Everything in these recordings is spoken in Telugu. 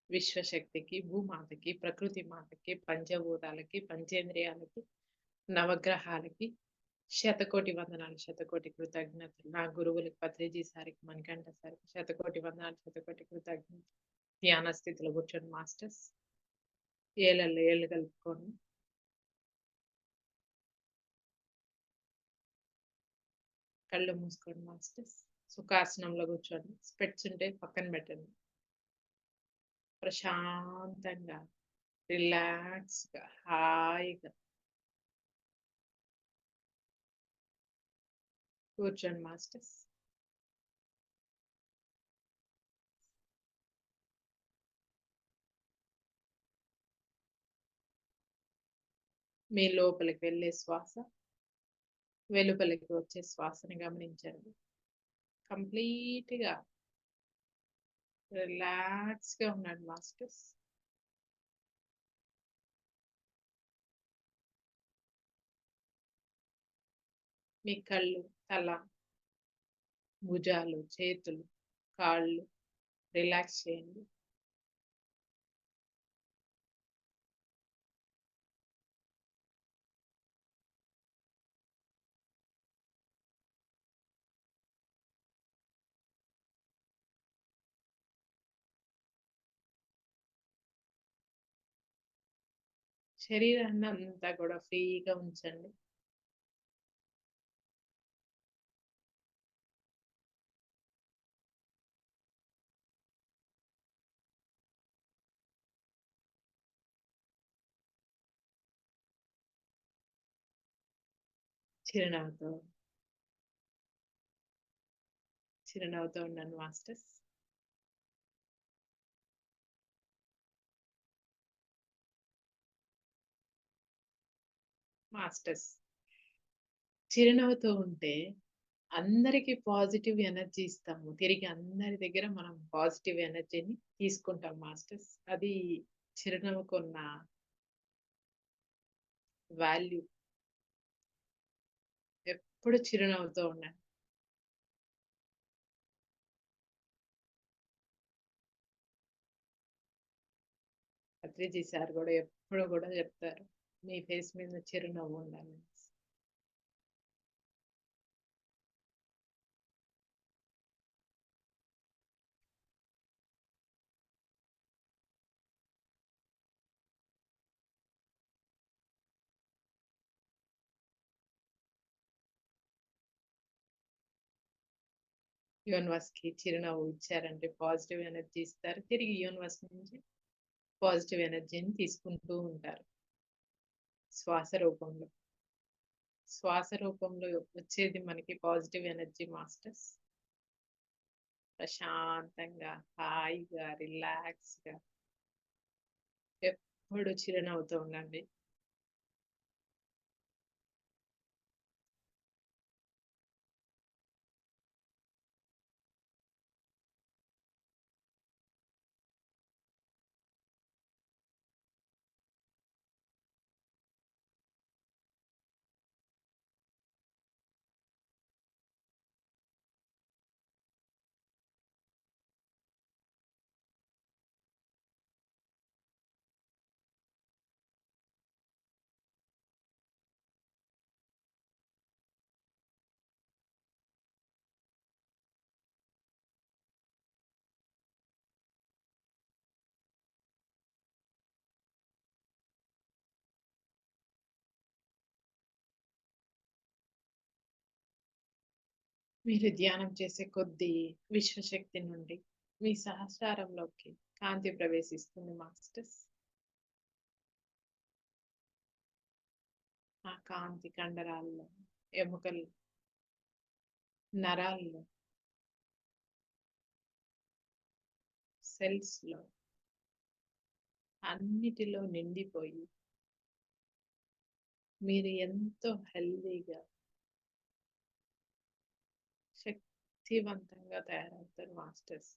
విశ్వశక్తికి, భూమాతకి, ప్రకృతి మాతకి, పంచభూతాలకి, పంచేంద్రియాలకి, నవగ్రహాలకి శతకోటి వందనాలు, శతకోటి కృతజ్ఞతలు. నా గురువులకి పత్రిజీ సార్‌కి, మణికంఠ సార్‌కి శతకోటి వందనాలు, శతకోటి కృతజ్ఞతలు. ధ్యాన స్థితిలో కూర్చొని మాస్టర్స్ ఏళ్ళల్లో ఏళ్ళు కలుపుకోండి. కళ్ళు మూసుకోండి మాస్టర్స్. సుఖాసనంలో కూర్చోండి. స్పెట్స్ ఉంటే పక్కన పెట్టండి. ప్రశాంతంగా, రిలాక్స్‌గా, హాయిగా కూర్చోండి మాస్టర్స్. మీ లోపలికి వెళ్ళే శ్వాస, వెలుపలికి వచ్చే శ్వాసని గమనించండి. కంప్లీట్‌గా రిలాక్స్‌గా ఉండండి మాస్టర్స్. మీ కళ్ళు, తల, భుజాలు, చేతులు, కాళ్ళు రిలాక్స్ చేయండి. శరీరాన్ని అంతా కూడా ఫ్రీగా ఉంచండి. చిరునవ్వుతో, చిరునవ్వుతో ఉండండి మాస్టర్స్. మాస్టర్స్ చిరునవ్వుతో ఉంటే అందరికి పాజిటివ్ ఎనర్జీ ఇస్తాము. తిరిగి అందరి దగ్గర మనం పాజిటివ్ ఎనర్జీని తీసుకుంటాం మాస్టర్స్. అది చిరునవ్వుకున్న వాల్యూ. ఎప్పుడు చిరునవ్వుతో ఉండండి. పత్రిజీ సార్ గూడా ఎప్పుడు గూడా చెప్తారు. మీ ఫేస్ మీద చిరునవ్వు ఉండాలని. యూనివర్స్‌కి చిరునవ్వు ఇచ్చారంటే పాజిటివ్ ఎనర్జీ ఇస్తారు. తిరిగి యూనివర్స్ నుంచి పాజిటివ్ ఎనర్జీని తీసుకుంటూ ఉంటారు. శ్వాస రూపంలో. శ్వాస రూపంలో వచ్చేది మనకి పాజిటివ్ ఎనర్జీ మాస్టర్స్. ప్రశాంతంగా, హాయిగా, రిలాక్స్‌గా ఎప్పుడు చిరునవ్వుతో ఉండండి. మీరు ధ్యానం చేసే కొద్దీ విశ్వశక్తి నుండి మీ సహస్రారంలోకి కాంతి ప్రవేశిస్తుంది మాస్టర్స్. ఆ కాంతి కండరాల్లో, ఎముకలు, నరాల్లో, సెల్స్‌లో అన్నిటిలో నిండిపోయి మీరు ఎంతో హెల్తీగా, శక్తివంతంగా తయారవుతారు మాస్టర్స్.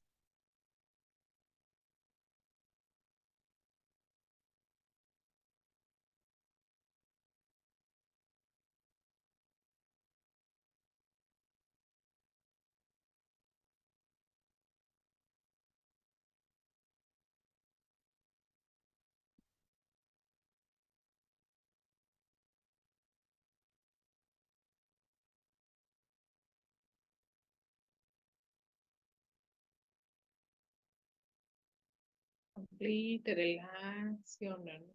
కంప్లీట్ రిలాక్స్‌గా ఉండండి.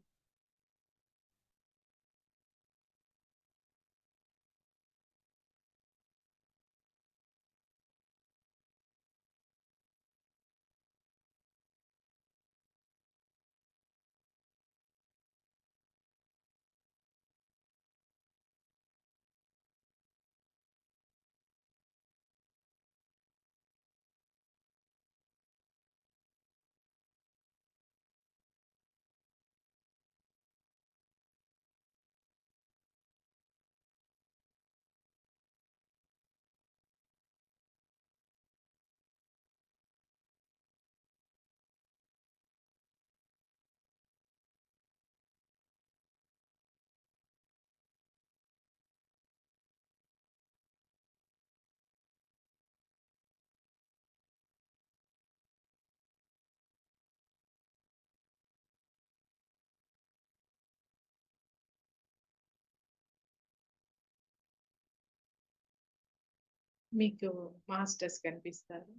మీకు మాస్టర్స్ కనిపిస్తారు.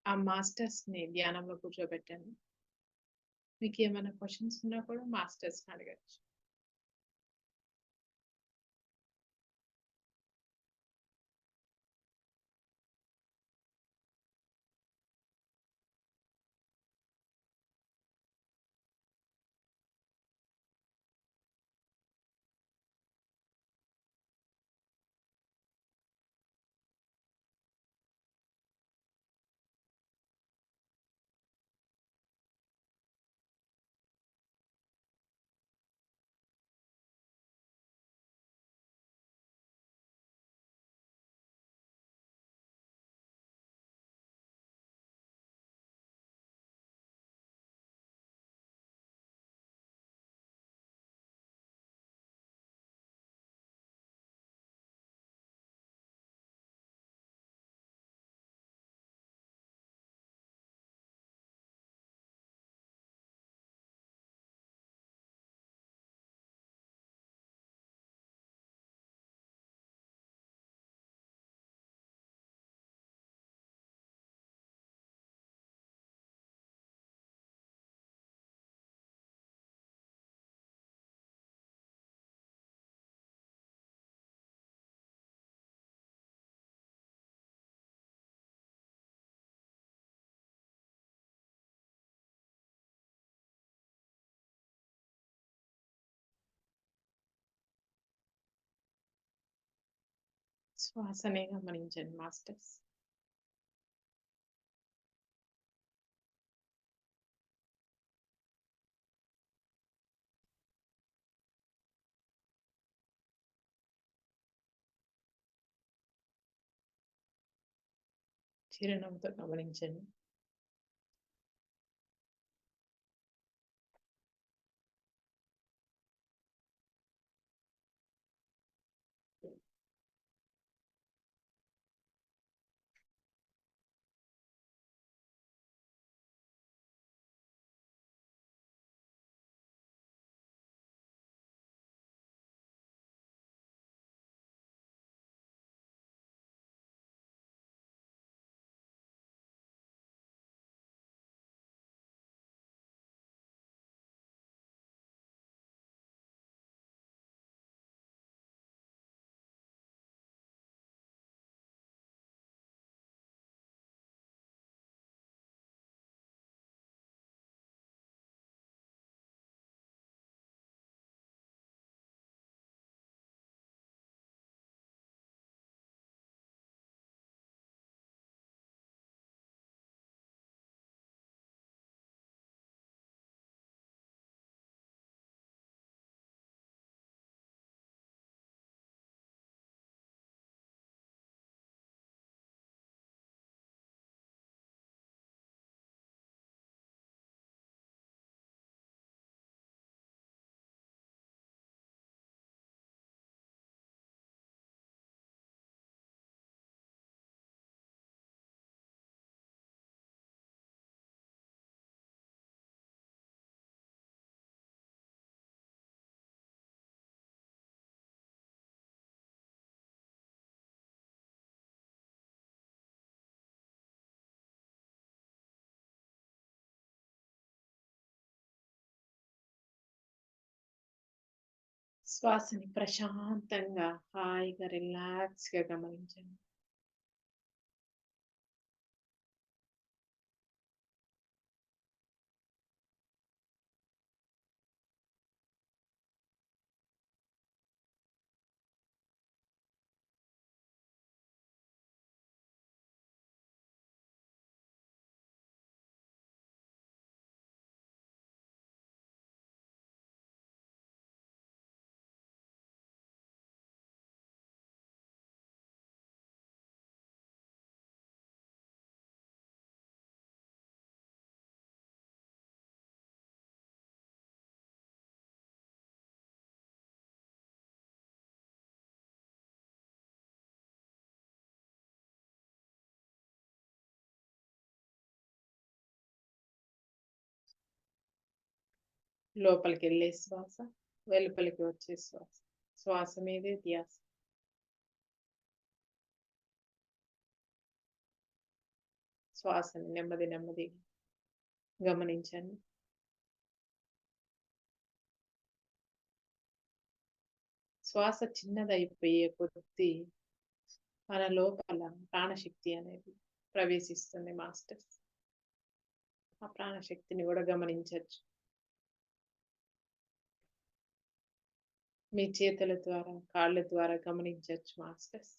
ఆ మాస్టర్స్‌ని ధ్యానంలో కూర్చోబెట్టండి. మీకేమైనా క్వెషన్స్ ఉన్నా కూడా మాస్టర్స్‌ని అడగొచ్చు. శ్వాసనే గమనించండి మాస్టర్స్. చిరునవ్వుతో గమనించండి. శ్వాసని ప్రశాంతంగా, హాయిగా, రిలాక్స్‌గా గమనించండి. లోపలికెళ్ళే శ్వాస, వెలుపలికి వచ్చే శ్వాస. శ్వాస మీదే ధ్యాస. శ్వాసని నెమ్మది నెమ్మదిగా గమనించండి. శ్వాస చిన్నదైపోయే కొద్దీ మన లోపల ప్రాణశక్తి అనేది ప్రవేశిస్తుంది మాస్టర్స్. ఆ ప్రాణశక్తిని గూడా గమనించొచ్చు. మీ చేతుల ద్వారా, కాళ్ళ ద్వారా గమనించొచ్చు మాస్టర్స్.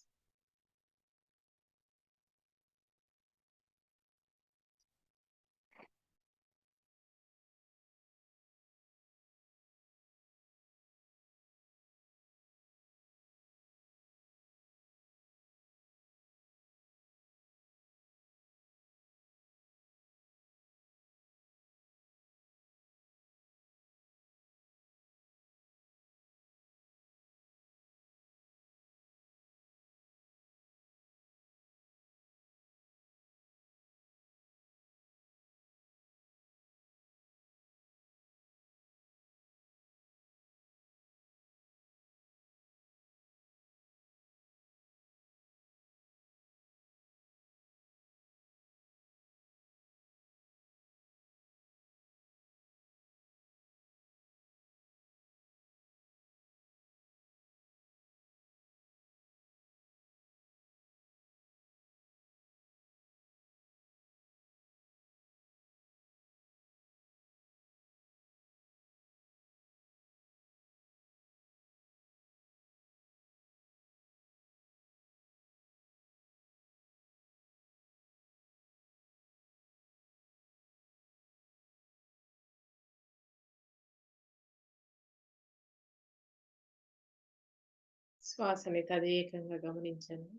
శ్వాసని తదేకంగా గమనించండి.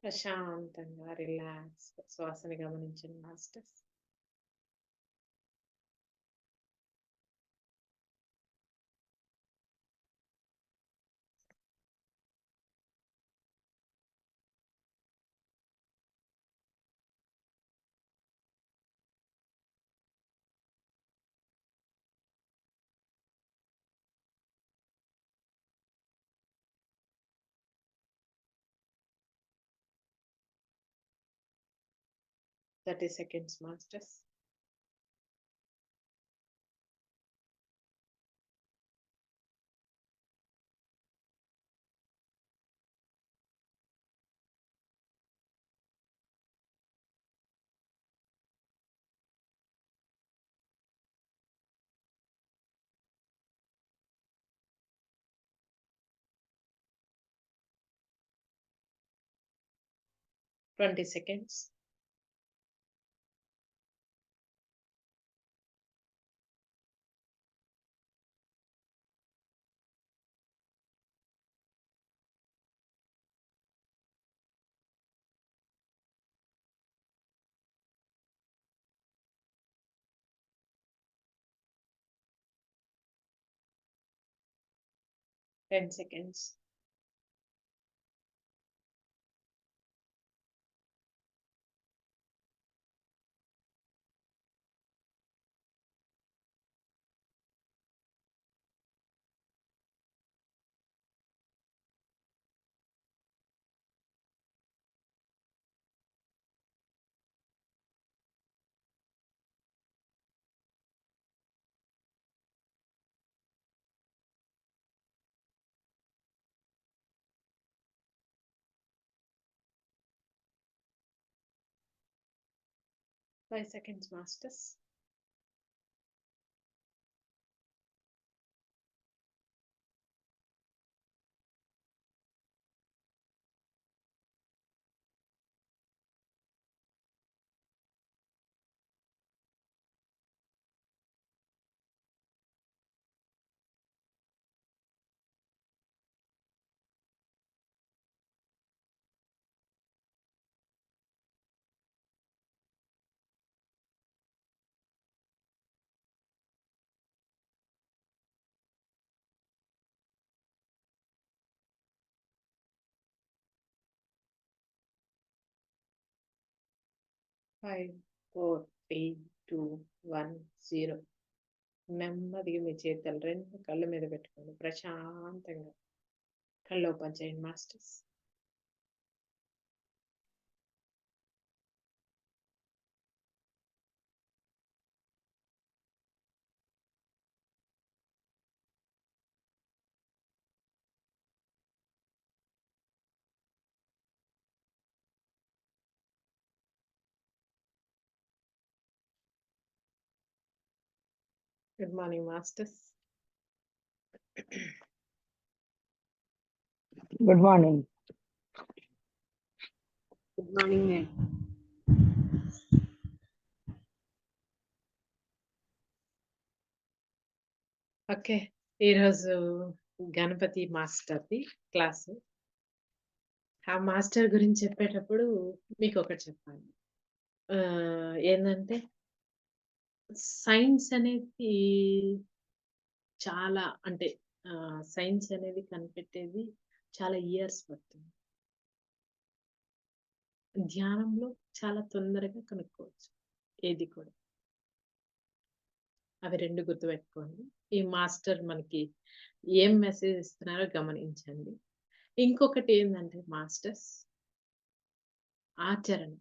ప్రశాంతంగా, రిలాక్స్‌గా శ్వాసని గమనించండి masters. 30 seconds masters. 20 seconds. 10 seconds. 5 seconds, masters. Five, four, three, two, 1, 0. నెమ్మదిగా మీ చేతులు 2 కళ్ళ మీద పెట్టుకోండి. ప్రశాంతంగా కళ్ళు ఓపెన్ చేయండి, masters. Good morning, masters. Good morning. Good morning, ma'am. Okay. ఈరోజు గణపతి మాస్టర్‌ది క్లాసు. ఆ మాస్టర్ గురించి చెప్పేటప్పుడు మీకొకటి చెప్పాలి. ఏందంటే సైన్స్ అనేది చాలా అంటే సైన్స్ అనేది కనిపెట్టేది చాలా ఇయర్స్ పడుతుంది. ధ్యానంలో చాలా తొందరగా కనుక్కోవచ్చు ఏది కూడా. అవి 2 గుర్తుపెట్టుకోండి. ఈ మాస్టర్ మనకి ఏం మెసేజ్ ఇస్తున్నారో గమనించండి. ఇంకొకటి ఏందంటే మాస్టర్స్ ఆచరణ.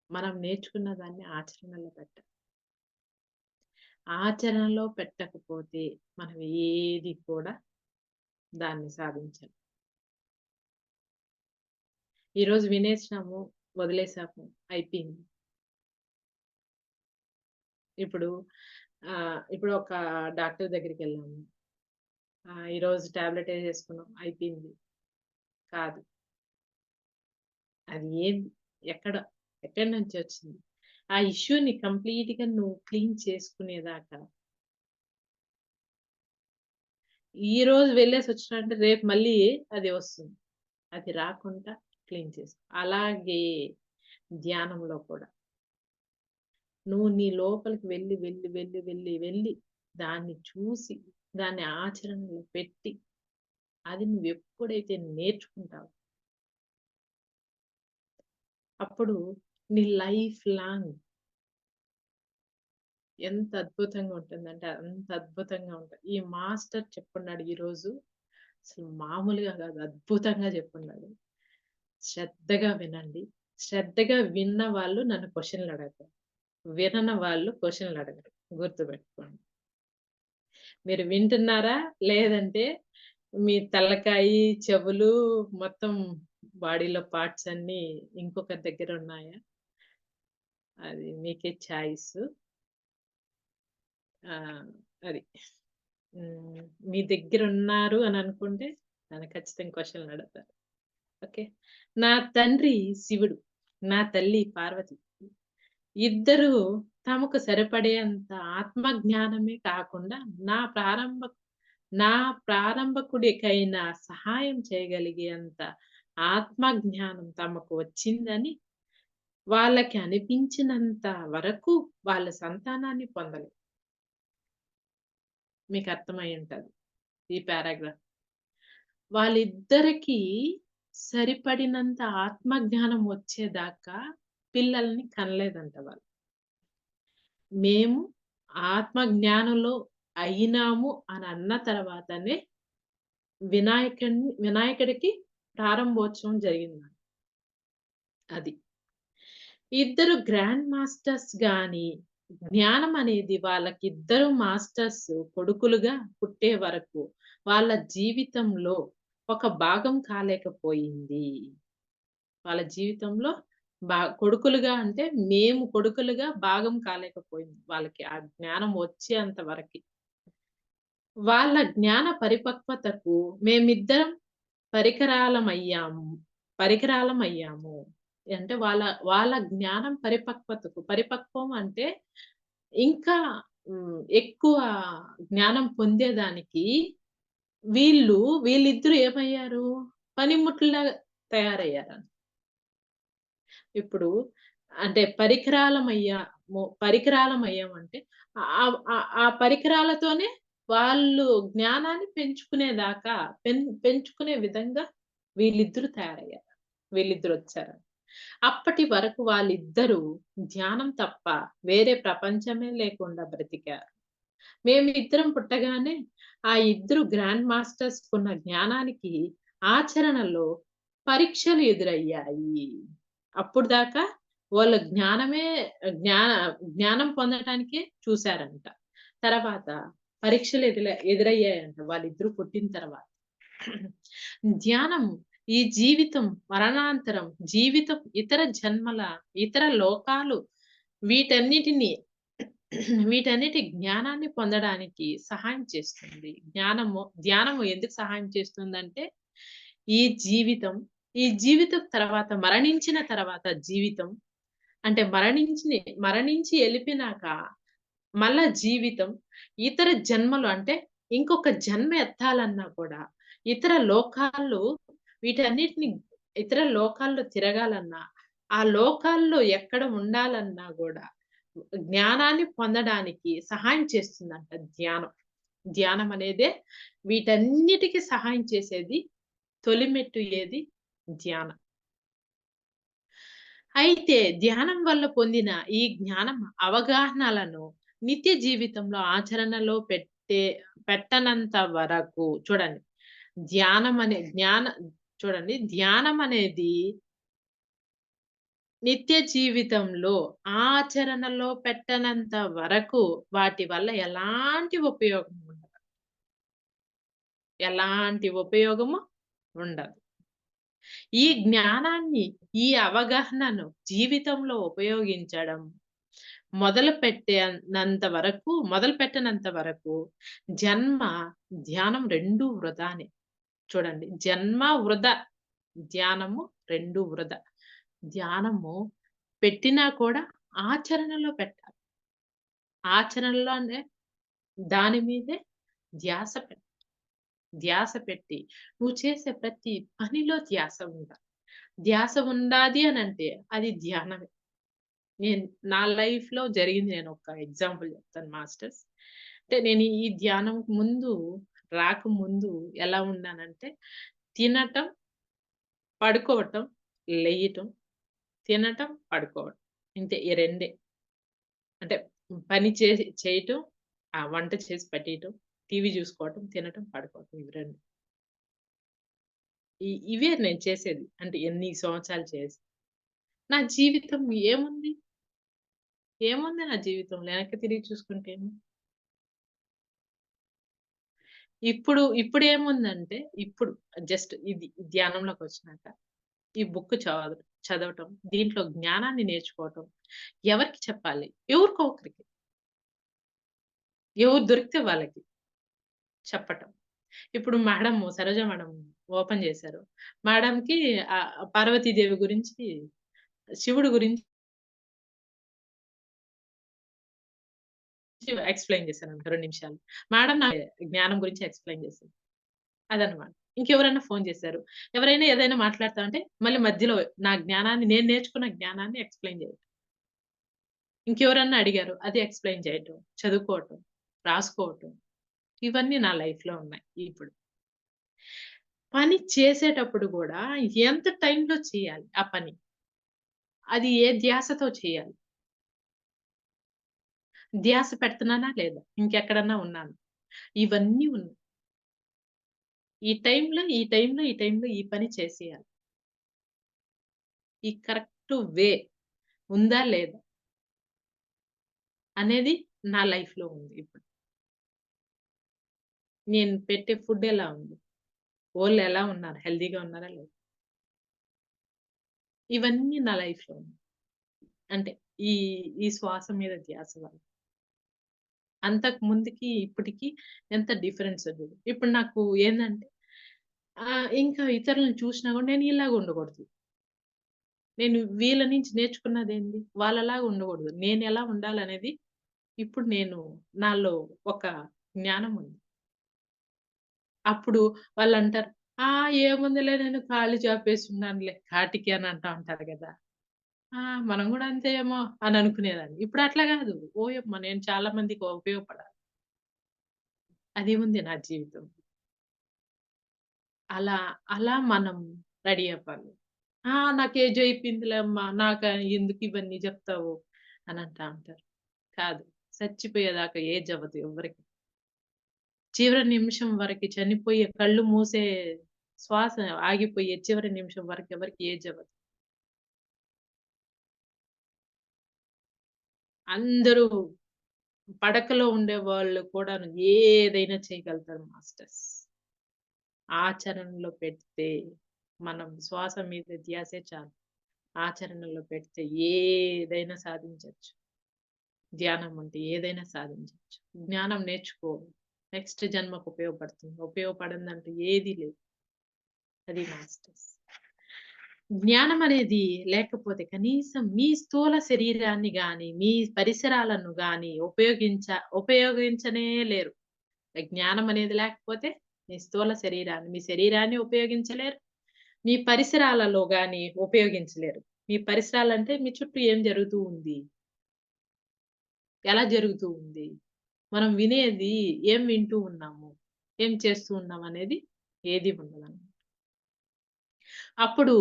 మనం నేర్చుకున్న దాన్ని ఆచరణలో పెట్టాలి. ఆచరణలో పెట్టకపోతే మనం ఏది కూడా దాన్ని సాధించలేం. ఈరోజు వినేసినాము, వదిలేసాము, అయిపోయింది. ఇప్పుడు ఇప్పుడు ఒక డాక్టర్ దగ్గరికెళ్ళాము. ఈరోజు టాబ్లెట్ ఏసేసుకున్నాం, అయిపోయింది. కాదు. అది ఏంది? ఎక్కడి నుంచి వచ్చింది? ఆ ఇష్యూని కంప్లీట్‌గా నువ్వు క్లీన్ చేసుకునేదాకా ఈరోజు వెళ్ళేసొచ్చినావంటే రేపు మళ్ళీ అది వస్తుంది. అది రాకుండా క్లీన్ చేసుకో. అలాగే ధ్యానంలో కూడా. నువ్వు నీ లోపలికి వెళ్ళి దాన్ని చూసి, దాన్ని ఆచరణలో పెట్టి, అది నువ్వెప్పుడైతే నేర్చుకుంటావో అప్పుడు నీ లైఫ్ లాంగ్ ఎంత అద్భుతంగా ఉంటుందంటే అంత అద్భుతంగా ఉంటది. ఈ మాస్టర్ చెప్పున్నాడు ఈరోజు. అసలు మామూలుగా కాదు, అద్భుతంగా చెప్పున్నాడు. శ్రద్ధగా వినండి. శ్రద్ధగా విన్న వాళ్ళు నన్ను క్వెషన్‌లు అడగరు. వినని వాళ్ళు క్వెషన్‌లు అడగరు. గుర్తుపెట్టుకోండి. మీరు వింటున్నారా? లేదంటే మీ తలకాయి, చెవులు మొత్తం బాడీలో పార్ట్స్ అన్నీ ఇంకొకరి దగ్గర ఉన్నాయా? అది మీకే చాయిస్. అది. మీ దగ్గరున్నారు అని అనుకుంటే నన్ను ఖచ్చితంగా క్వెషన్‌లు అడుగుతారు. ఓకే. నా తండ్రి శివుడు, నా తల్లి పార్వతి. ఇద్దరూ తమకు సరిపడేంత ఆత్మ జ్ఞానమే కాకుండా నా ప్రారంభ నా ప్రారంభకుడికైన సహాయం చేయగలిగేంత ఆత్మ జ్ఞానం తమకు వచ్చిందని వాళ్ళకి అనిపించినంత వరకు వాళ్ళ సంతానాన్ని పొందలేదు. మీకు అర్థమై ఉంటది ఈ పారాగ్రాఫ్. వాళ్ళిద్దరికీ సరిపడినంత ఆత్మ జ్ఞానం వచ్చేదాకా పిల్లల్ని కనలేదంట వాళ్ళు. మేము ఆత్మ జ్ఞానంలో అయినాము అని అన్న తర్వాతనే వినాయకుడికి ప్రారంభోత్సవం జరిగిందంట. అది. ఇద్దరు గ్రాండ్ మాస్టర్స్ గాని, జ్ఞానం అనేది వాళ్ళకిద్దరు మాస్టర్స్ కొడుకులుగా పుట్టే వరకు వాళ్ళ జీవితంలో ఒక భాగం కాలేకపోయింది. వాళ్ళ జీవితంలో కొడుకులుగా అంటే మేము కొడుకులుగా భాగం కాలేకపోయింది. వాళ్ళకి ఆ జ్ఞానం వచ్చేంత వరకి. వాళ్ళ జ్ఞాన పరిపక్వతకు మేమిద్దరం పరికరాలమయ్యాము. పరికరాలమయ్యాము. అంటే వాళ్ళ వాళ్ళ జ్ఞానం పరిపక్వతకు పరిపక్వం అంటే ఇంకా ఎక్కువ జ్ఞానం పొందేదానికి వీళ్ళిద్దరూ ఏమయ్యారు? పనిముట్లులాగా తయారయ్యారు. ఇప్పుడు అంటే పరికరాలమయ్యామంటే ఆ పరికరాలతోనే వాళ్ళు జ్ఞానాన్ని పెంచుకునేదాకా పెంచుకునే విధంగా వీళ్ళిద్దరూ తయారయ్యారు. వీళ్ళిద్దరొచ్చారు. అప్పటి వరకు వాళ్ళిద్దరూ ధ్యానం తప్ప వేరే ప్రపంచమే లేకుండా బ్రతికారు. మేమిద్దరం పుట్టగానే ఆ ఇద్దరు గ్రాండ్ మాస్టర్స్‌కున్న జ్ఞానానికి ఆచరణలో పరీక్షలు ఎదురయ్యాయి. అప్పటిదాకా వాళ్ళ జ్ఞాన జ్ఞానం పొందటానికే చూసారంట. తర్వాత పరీక్షలు ఎదురయ్యాయంట వాళ్ళిద్దరూ పుట్టిన తర్వాత. ధ్యానం ఈ జీవితం, మరణాంతరం, జీవితం, ఇతర జన్మల, ఇతర లోకాలు వీటన్నిటిని వీటన్నిటి జ్ఞానాన్ని పొందడానికి సహాయం చేస్తుంది. ధ్యానము ఎందుకు సహాయం చేస్తుందంటే, ఈ జీవితం, ఈ జీవితం తర్వాత మరణించిన తర్వాత జీవితం అంటే మరణించి ఎళ్ళిపోయినాక మళ్ళా జీవితం, ఇతర జన్మలు అంటే ఇంకొక జన్మ ఎత్తాలన్నా కూడా ఇతర లోకాల్లో వీటన్నిటిని ఇతర లోకాల్లో తిరగాలన్నా, ఆ లోకాల్లో ఎక్కడ ఉండాలన్నా గూడా జ్ఞానాన్ని పొందడానికి సహాయం చేస్తుందంట ధ్యానం. ధ్యానం అనేదే వీటన్నిటికి సహాయం చేసేది తొలి మెట్టు ఏది? ధ్యానం. అయితే ధ్యానం వల్ల పొందిన ఈ జ్ఞానం అవగాహనలను నిత్య జీవితంలో ఆచరణలో పెట్టనంత వరకు చూడండి. ధ్యానం అనే జ్ఞాన చూడండి. ధ్యానం అనేది నిత్య జీవితంలో ఆచరణలో పెట్టనంత వరకు వాటి వల్ల ఎలాంటి ఉపయోగం ఉండదు. ఎలాంటి ఉపయోగము ఉండదు. ఈ జ్ఞానాన్ని, ఈ అవగాహనను జీవితంలో ఉపయోగించడం మొదలుపెట్టనంత వరకు జన్మ, ధ్యానం 2 వృధానే. చూడండి. జన్మ వృధా, ధ్యానము 2 వృధా. ధ్యానము పెట్టినా కూడా ఆచరణలో పెట్టాలి. ఆచరణలోనే దాని మీదే ధ్యాస పెట్టాలి. ధ్యాస పెట్టి నువ్వు చేసే ప్రతి పనిలో ధ్యాస ఉండాలి. ధ్యాస ఉండాది అనంటే అది ధ్యానమే. నా లైఫ్‌లో జరిగింది నేనొక ఎగ్జాంపుల్ చెప్తాను మాస్టర్స్. అంటే నేను ఈ ధ్యానం రాకముందు ఎలా ఉన్నానంటే తినటం, పడుకోవటం, లెయ్యటం, తినటం, పడుకోవటం. ఇంతే ఈ రెండే. అంటే పని చేయటం, వంట చేసి పెట్టేయటం, టీవీ చూసుకోవటం, తినటం, పడుకోవటం ఇవి 2. ఇవే నేను చేసేది. అంటే ఎన్ని సంవత్సరాలు చేసి. నా జీవితం ఏముంది? ఏముంది నా జీవితంలో వెనక్కి తిరిగి చూసుకుంటే? ఇప్పుడేముందంటే ఇప్పుడు జస్ట్ ఇది ధ్యానంలోకొచ్చినాక ఈ బుక్ చదవటం, దీంట్లో జ్ఞానాన్ని నేర్చుకోవటం. ఎవరికి చెప్పాలి? ఎవరికో ఒకరికి. ఎవరు దొరికితే వాళ్ళకి చెప్పటం. ఇప్పుడు సరోజ మేడం ఓపెన్ చేశారు. మేడంకి పార్వతీదేవి గురించి, శివుడు గురించి ఎక్స్‌ప్లెయిన్ చేశారన్నమాట 2 నిమిషాలు. మేడం నా జ్ఞానం గురించి ఎక్స్‌ప్లెయిన్ చేశారు. అదన్నమాట. ఇంకెవరైనా ఫోను చేశారు. ఎవరైనా ఏదైనా మాట్లాడుతా ఉంటే మళ్ళీ మధ్యలో నా జ్ఞానాన్ని, నేను నేర్చుకున్న జ్ఞానాన్ని ఎక్స్‌ప్లెయిన్ చేయడం. ఇంకెవరన్నా అడిగారు. అది ఎక్స్‌ప్లెయిన్ చేయటం, చదువుకోవటం, రాసుకోవటం. ఇవన్నీ నా లైఫ్‌లో ఉన్నాయి ఇప్పుడు. పని చేసేటప్పుడు గూడా ఎంత టైంలో చేయాలి ఆ పని? అది ఏ ధ్యాసతో చేయాలి? ధ్యాస పెడుతున్నానా లేదా? ఇంకెక్కడన్నా ఉన్నానా? ఇవన్నీ ఉన్నాయి. ఈ పని చేసేయాలి. ఈ కరెక్ట్ వే ఉందా లేదా? అనేది నా లైఫ్‌లో ఉంది ఇప్పుడు. నేను పెట్టే ఫుడ్ ఎలా ఉంది? వోళ్ళెలా ఉన్నారు? హెల్తీగా ఉన్నారా లేదా? ఇవన్నీ నా లైఫ్‌లో ఉన్నాయి. అంటే ఈ, ఈ శ్వాస మీద ధ్యాస వల్ల. అంతకు ముందుకి, ఇప్పటికి ఎంత డిఫరెన్స్ ఉంది. ఇప్పుడు నాకు ఏందంటే ఇంకా ఇతరులను చూసినా గూడా నేను ఇలాగ ఉండకూడదు. నేను వీళ్ళ నుంచి నేర్చుకున్నదేంది? వాళ్ళలాగా ఉండకూడదు. నేనెలా ఉండాలనేది ఇప్పుడు నాలో ఒక జ్ఞానం ఉంది. అప్పుడు వాళ్ళంటారు, "ఆ! ఏముందిలే నేను ఖాళీ జాబేసున్నానులే కాటికి" అని అంటా ఉంటారు గదా! ఆ! మనం గూడా అంతే ఏమో అని అనుకునేదాన్ని. ఇప్పుడు అట్లా గాదు. ఓయమ్మ! నేను చాలా మందికి ఉపయోగపడాలి. అది ఉంది నా జీవితం. అలా, అలా మనం రెడీ అవ్వాలి. "ఆ! నాకు ఏజ్ అయిపోయిందిలే అమ్మ. ఎందుకు ఇవన్నీ జెప్తావు" అని అంటా ఉంటారు. కాదు. చచ్చిపోయేదాకా ఏజ్ అవ్వదు ఎవ్వరికీ. చివరి నిమిషం వరకి చనిపోయే కళ్ళు మూసే శ్వాస ఆగిపోయే చివరి నిమిషం వరకు ఎవరికీ ఏజ్ అవ్వదు. అందరూ పడకలో ఉండేవాళ్ళు కూడాను ఏదైనా చేయగలుగుతారు మాస్టర్స్. ఆచరణలో పెడితే మనం శ్వాస మీద ధ్యాసే చాలు. ఆచరణలో పెడితే ఏదైనా సాధించొచ్చు. ధ్యానం ఉంటే ఏదైనా సాధించొచ్చు. జ్ఞానం నేర్చుకో. నెక్స్ట్ జన్మకు ఉపయోగపడుతుంది. ఉపయోగపడనిదంటూ ఏది లేదు. అది మాస్టర్స్. జ్ఞానం అనేది లేకపోతే కనీసం మీ స్థూల శరీరాన్ని గాని, మీ పరిసరాలను గాని ఉపయోగించనే లేరు. జ్ఞానం అనేది లేకపోతే మీ శరీరాన్ని ఉపయోగించలేరు. మీ పరిసరాలలో గాని ఉపయోగించలేరు. మీ పరిసరాలంటే మీ చుట్టూ ఏం జరుగుతూ ఉంది? ఎలా జరుగుతూ ఉంది? మనం వినేది ఏం వింటూ ఉన్నాము? ఏం చేస్తూ ఉన్నామనేది ఏది ఉండదనమాట. అప్పుడు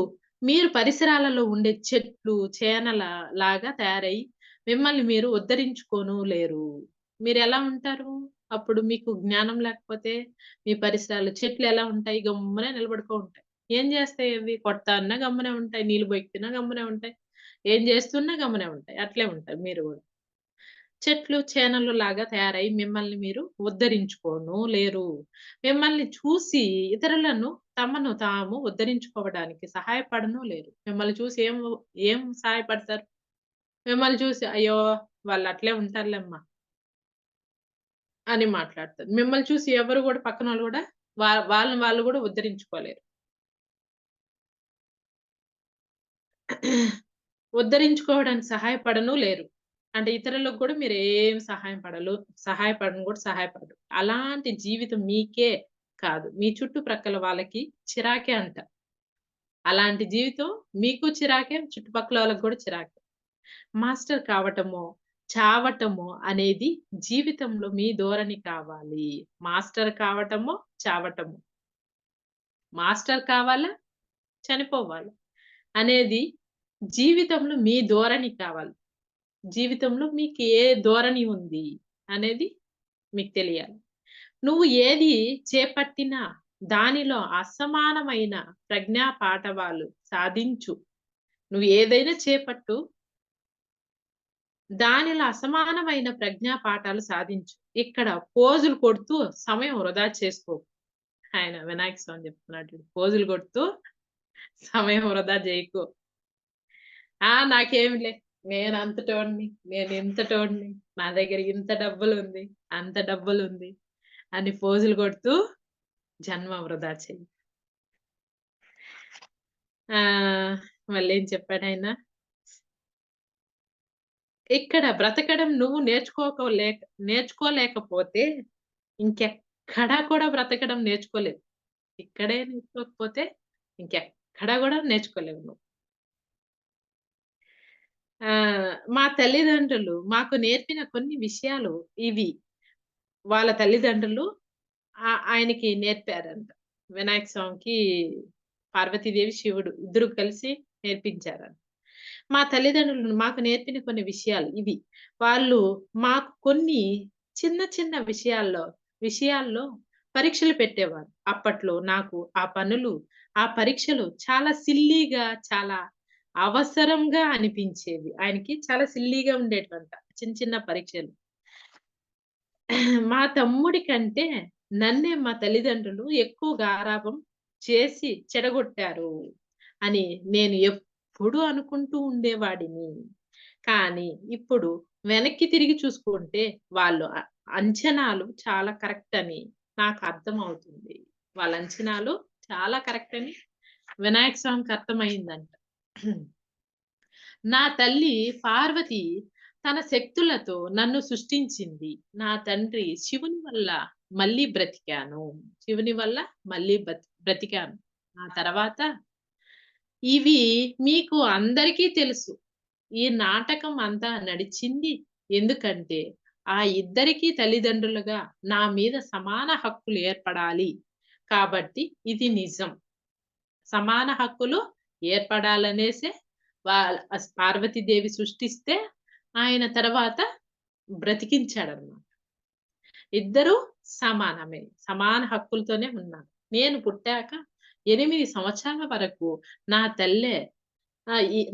మీరు పరిసరాలలో ఉండే చెట్లు, చేనల లాగా తయారయ్యి మిమ్మల్ని మీరు ఉద్ధరించుకోను లేరు. మీరెలా ఉంటారు? అప్పుడు మీకు జ్ఞానం లేకపోతే మీ పరిసరాలు చెట్లెలా ఉంటాయి? గమ్మున నిలబడుకో ఉంటాయి. ఏం చేస్తాయి అవి? కొడతాన్నా గమ్మునే ఉంటాయి. నీళ్లు బొయ్యకపోయినా గమ్మునే ఉంటాయి. ఏం చేస్తున్నా గమ్మునే ఉంటాయి. అట్లే ఉంటారు మీరు గూడా. చెట్లు, చేనలు లాగా తయారై మిమ్మల్ని మీరు ఉద్ధరించుకోను లేరు. మిమ్మల్ని చూసి ఇతరులను తమను తాము ఉద్ధరించుకోవడానికి సహాయపడను లేరు. మిమ్మల్ని చూసి ఏం సహాయపడతారు? మిమ్మల్ని చూసి అయ్యో! వాళ్ళట్లే ఉంటారులేమ్మా అని మాట్లాడతారు. మిమ్మల్ని చూసి ఎవరు గూడా పక్కనోళ్ళు గూడా వాళ్ళని వాళ్ళు గూడా ఉద్ధరించుకోలేరు. ఉద్ధరించుకోవడానికి సహాయపడను లేరు. అంటే ఇతరులకు గూడా మీరేం సహాయపడను గూడా సహాయపడరు. అలాంటి జీవితం మీకే కాదు, మీ చుట్టుప్రక్కల వాళ్ళకి చిరాకే అంట. అలాంటి జీవితం మీకు చిరాకే, చుట్టుపక్కల వాళ్ళకి గూడా చిరాకే. మాస్టర్ కావటమో, చావటమో అనేది జీవితంలో మీ ధోరణి కావాలి. మాస్టర్ కావటమో, చావటమో. మాస్టర్ కావాలా, చనిపోవాలి అనేది జీవితంలో మీ ధోరణి కావాలి. జీవితంలో మీకు ఏ ధోరణి ఉంది అనేది మీకు తెలియాలి. నువ్వు ఏది చేపట్టినా దానిలో అసమానమైన ప్రజ్ఞా పాటవాలు సాధించు. నువ్వు ఏదైనా చేపట్టు, దానిలో అసమానమైన ప్రజ్ఞా పాఠాలు సాధించు. ఇక్కడ పోజులు కొడుతూ సమయం వృధా చేసుకోకు. ఆయన వినాయక స్వామి చెప్తున్నాడు చూడు. పోజులు కొడుతూ సమయం వృధా జేయకు. నాకేమిలే. నేనంతటోడిని. నేనింతటోడిని. నా దగ్గర ఇంత డబ్బులుంది. అంత డబ్బులుంది అని పోజులు కొడుతూ జన్మ వృధా చెయ్యి. ఆహ్, మళ్ళేం చెప్పాడాయన? ఇక్కడ బ్రతకడం నువ్వు నేర్చుకోలేకపోతే ఇంకెక్కడా కూడా బ్రతకడం నేర్చుకోలేవు. ఇక్కడే నేర్చుకోకపోతే ఇంకెక్కడ గూడా నేర్చుకోలేవు నువ్వు. మా తల్లిదండ్రులు మాకు నేర్పిన కొన్ని విషయాలు ఇవి. వాళ్ళ తల్లిదండ్రులు ఆయనకి నేర్పారంట. వినాయక స్వామికి పార్వతీదేవి, శివుడు ఇద్దరు కలిసి నేర్పించారంట. మా తల్లిదండ్రులు మాకు నేర్పిన కొన్ని విషయాలు ఇవి. వాళ్ళు మాకు కొన్ని చిన్న చిన్న విషయాల్లో పరీక్షలు పెట్టేవారు. అప్పట్లో నాకు ఆ పరీక్షలు చాలా సిల్లీగా, చాలా అవసరంగా అనిపించేవి. ఆయనకి చాలా సిల్లీగా ఉండేటివంట. చిన్న చిన్న పరీక్షలు. మా తమ్ముడి కంటే నన్నే మా తల్లిదండ్రులు ఎక్కువ గారాబం చేసి చెడగొట్టారు అని నేను ఎప్పుడూ అనుకుంటూ ఉండేవాడిని. కానీ ఇప్పుడు వెనక్కి తిరిగి చూసుకుంటే వాళ్ళు అంచనాలు చాలా కరెక్ట్ అని నాకు అర్థమవుతుంది. వాళ్ళ అంచనాలు చాలా కరెక్ట్ అని వినాయక స్వామికి అర్థమయిందంట. నా తల్లి పార్వతి తన శక్తులతో నన్ను సృష్టించింది. నా తండ్రి శివుని వల్ల మళ్ళీ బ్రతికాను. శివుని వల్ల మళ్ళీ బ్రతికాను. ఆ తర్వాత ఇవి మీకు అందరికీ తెలుసు. ఈ నాటకం అంతా నడిచింది ఎందుకంటే, ఆ ఇద్దరికీ తల్లిదండ్రులుగా నా మీద సమాన హక్కులు ఏర్పడాలి. కాబట్టి ఇది నిజం. సమాన హక్కులు ఏర్పడాలనేసే పార్వతీదేవి సృష్టిస్తే, ఆయన తర్వాత బ్రతికించాడన్నమాట. ఇద్దరూ సమానమే. సమాన హక్కులతోనే ఉన్నారు. నేను పుట్టాక 8 సంవత్సరాల వరకు నా తల్లే